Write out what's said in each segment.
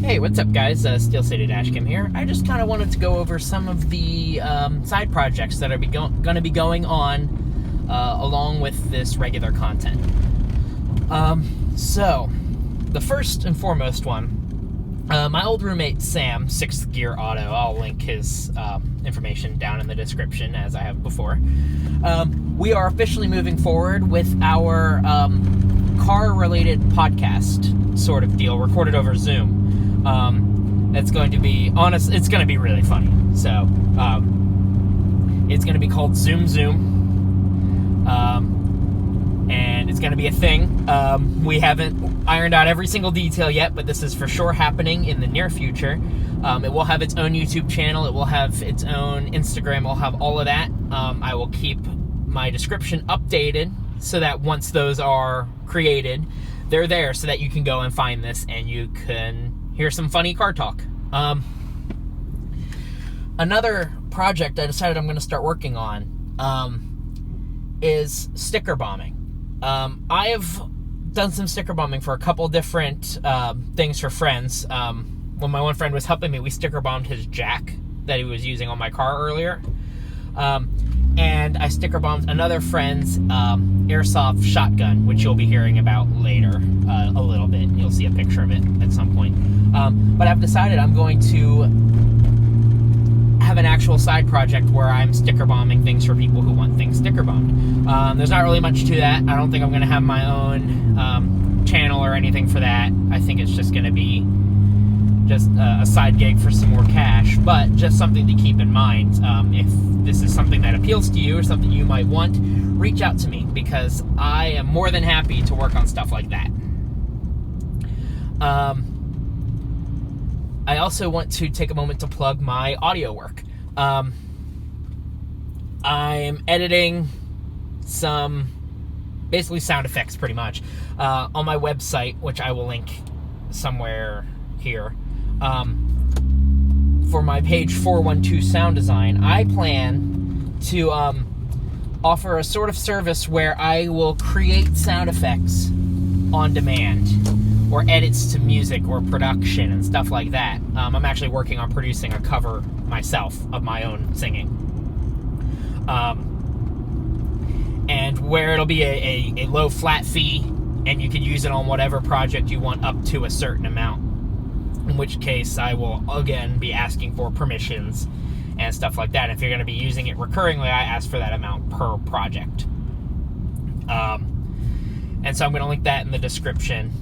Hey, what's up, guys? Steel City Dashcam here. I just kind of wanted to go over some of the side projects that are going to be going on along with this regular content. So, the first and foremost one, my old roommate Sam, 6th Gear Auto, I'll link his information down in the description as I have before. We are officially moving forward with our car-related podcast sort of deal, recorded over Zoom. It's going to be honest. It's going to be really funny. So, it's going to be called Zoom, and it's going to be a thing. We haven't ironed out every single detail yet, but this is for sure happening in the near future. It will have its own YouTube channel. It will have its own Instagram. It will have all of that. I will keep my description updated so that once those are created, they're there so that you can go and find this and you can hear some funny car talk. Another project I decided I'm going to start working on is sticker bombing. I have done some sticker bombing for a couple different things for friends. When my one friend was helping me, we sticker bombed his jack that he was using on my car earlier. And I sticker bombed another friend's airsoft shotgun, which you'll be hearing about later a little bit. You'll see a picture of it at some point. But I've decided I'm going to have an actual side project where I'm sticker bombing things for people who want things sticker bombed. There's not really much to that. I don't think I'm going to have my own channel or anything for that. I think it's just going to be just a side gig for some more cash, but just something to keep in mind. If this is something that appeals to you or something you might want, reach out to me because I am more than happy to work on stuff like that. I also want to take a moment to plug my audio work. I'm editing some basically sound effects pretty much on my website, which I will link somewhere here. For my page 412 Sound Design, I plan to offer a sort of service where I will create sound effects on demand, or edits to music or production and stuff like that. I'm actually working on producing a cover myself of my own singing. And where it'll be a low flat fee, and you can use it on whatever project you want up to a certain amount. In which case, I will, again, be asking for permissions and stuff like that. If you're going to be using it recurringly, I ask for that amount per project. And so I'm going to link that in the description.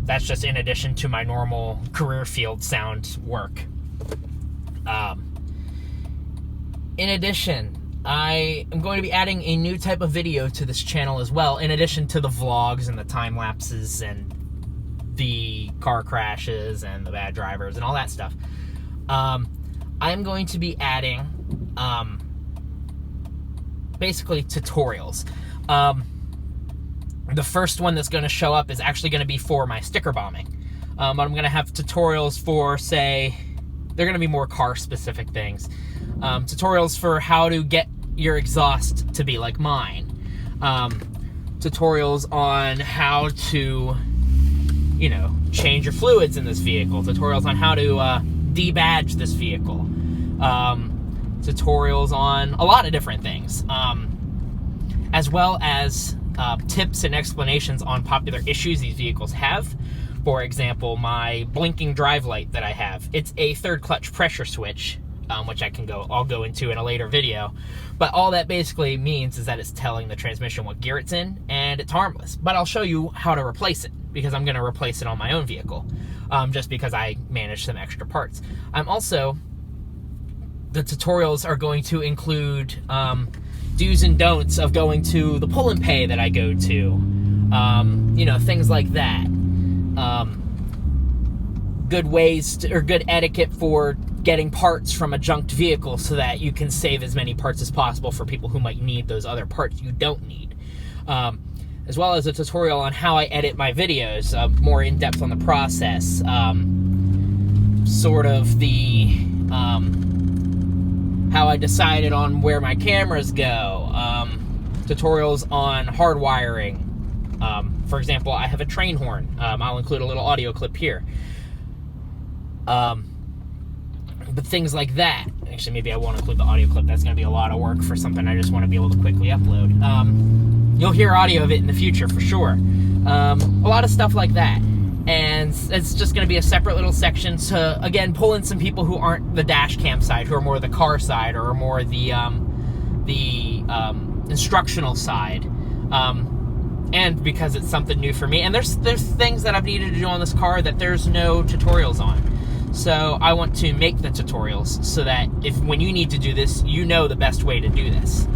That's just in addition to my normal career field sound work. In addition, I am going to be adding a new type of video to this channel as well, in addition to the vlogs and the time lapses and the car crashes and the bad drivers and all that stuff. I'm going to be adding basically tutorials. The first one that's going to show up is actually going to be for my sticker bombing. I'm going to have tutorials for, say, they're going to be more car specific things. Tutorials for how to get your exhaust to be like mine. Tutorials on how to, change your fluids in this vehicle. Tutorials on how to debadge this vehicle. Tutorials on a lot of different things. As well as tips and explanations on popular issues these vehicles have. For example, my blinking drive light that I have. It's a third clutch pressure switch, which I'll go into in a later video. But all that basically means is that it's telling the transmission what gear it's in, and it's harmless. But I'll show you how to replace it, because I'm going to replace it on my own vehicle, just because I manage some extra parts. The tutorials are going to include do's and don'ts of going to the pull and pay that I go to, things like that. Good ways or good etiquette for getting parts from a junked vehicle so that you can save as many parts as possible for people who might need those other parts you don't need. As well as a tutorial on how I edit my videos, more in-depth on the process, sort of the how I decided on where my cameras go, tutorials on hardwiring. For example, I have a train horn. I'll include a little audio clip here. But things like that. Actually, maybe I won't include the audio clip. That's going to be a lot of work for something I just want to be able to quickly upload. You'll hear audio of it in the future for sure. A lot of stuff like that. And it's just going to be a separate little section to, again, pull in some people who aren't the dash cam side, who are more the car side, or more the instructional side. And because it's something new for me. And there's things that I've needed to do on this car that there's no tutorials on. So I want to make the tutorials so that when you need to do this, you know the best way to do this.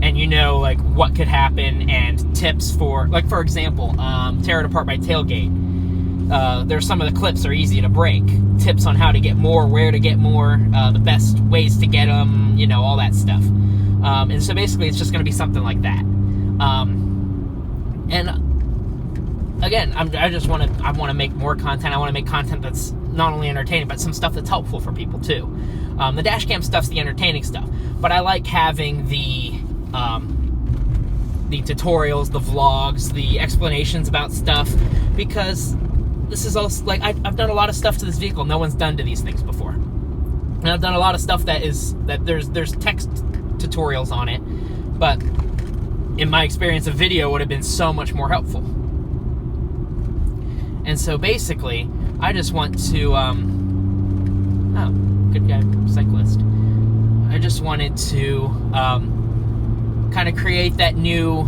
And you know, like, what could happen and tips for, like, for example, tear it apart by tailgate. There's some of the clips are easy to break. Tips on how to get more, where to get more, the best ways to get them, you know, all that stuff. And so basically it's just going to be something like that. And again, I want to make more content. I want to make content that's not only entertaining, but some stuff that's helpful for people too. The dash cam stuff's the entertaining stuff, but I like having the tutorials, the vlogs, the explanations about stuff, because this is also, like, I've done a lot of stuff to this vehicle no one's done to these things before. And I've done a lot of stuff that there's text tutorials on it, but in my experience, a video would have been so much more helpful. And so basically, I just want to, oh, good guy, cyclist. I just wanted to kind of create that new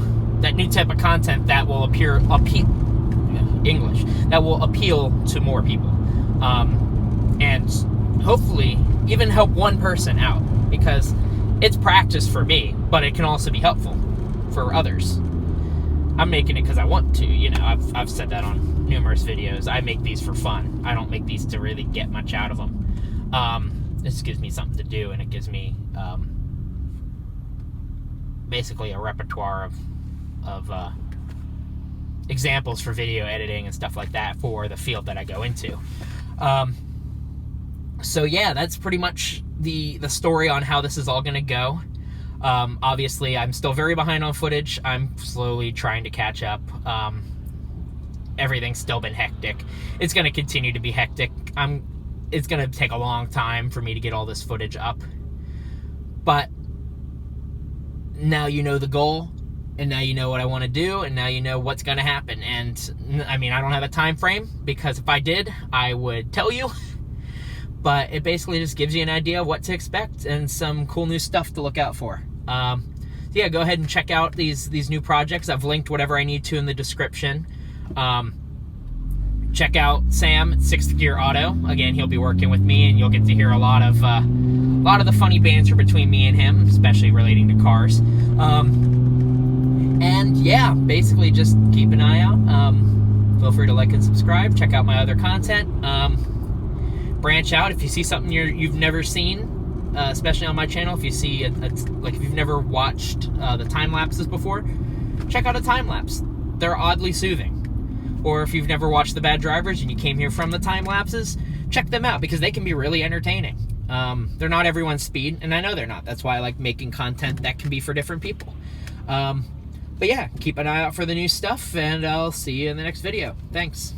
type of content that will appeal to more people, and hopefully even help one person out, because it's practice for me, but it can also be helpful for others. I'm making it because I want to, you know. I've said that on numerous videos. I make these for fun. I don't make these to really get much out of them. This gives me something to do, and it gives me basically a repertoire of examples for video editing and stuff like that for the field that I go into. So yeah, that's pretty much the story on how this is all going to go. Obviously, I'm still very behind on footage. I'm slowly trying to catch up. Everything's still been hectic. It's going to continue to be hectic. It's going to take a long time for me to get all this footage up. But now you know the goal, and now you know what I want to do, and now you know what's going to happen. And, I mean, I don't have a time frame, because if I did, I would tell you. But it basically just gives you an idea of what to expect and some cool new stuff to look out for. So yeah, go ahead and check out these new projects. I've linked whatever I need to in the description. Check out Sam at Sixth Gear Auto. Again, he'll be working with me, and you'll get to hear a lot of the funny banter between me and him, especially relating to cars. And yeah, basically just keep an eye out. Feel free to like and subscribe. Check out my other content. Branch out if you see something you've never seen, especially on my channel. If you see like if you've never watched the time lapses before, check out a time lapse. They're oddly soothing. Or if you've never watched The Bad Drivers and you came here from the time lapses, check them out, because they can be really entertaining. They're not everyone's speed, and I know they're not. That's why I like making content that can be for different people. But yeah, keep an eye out for the new stuff, and I'll see you in the next video. Thanks.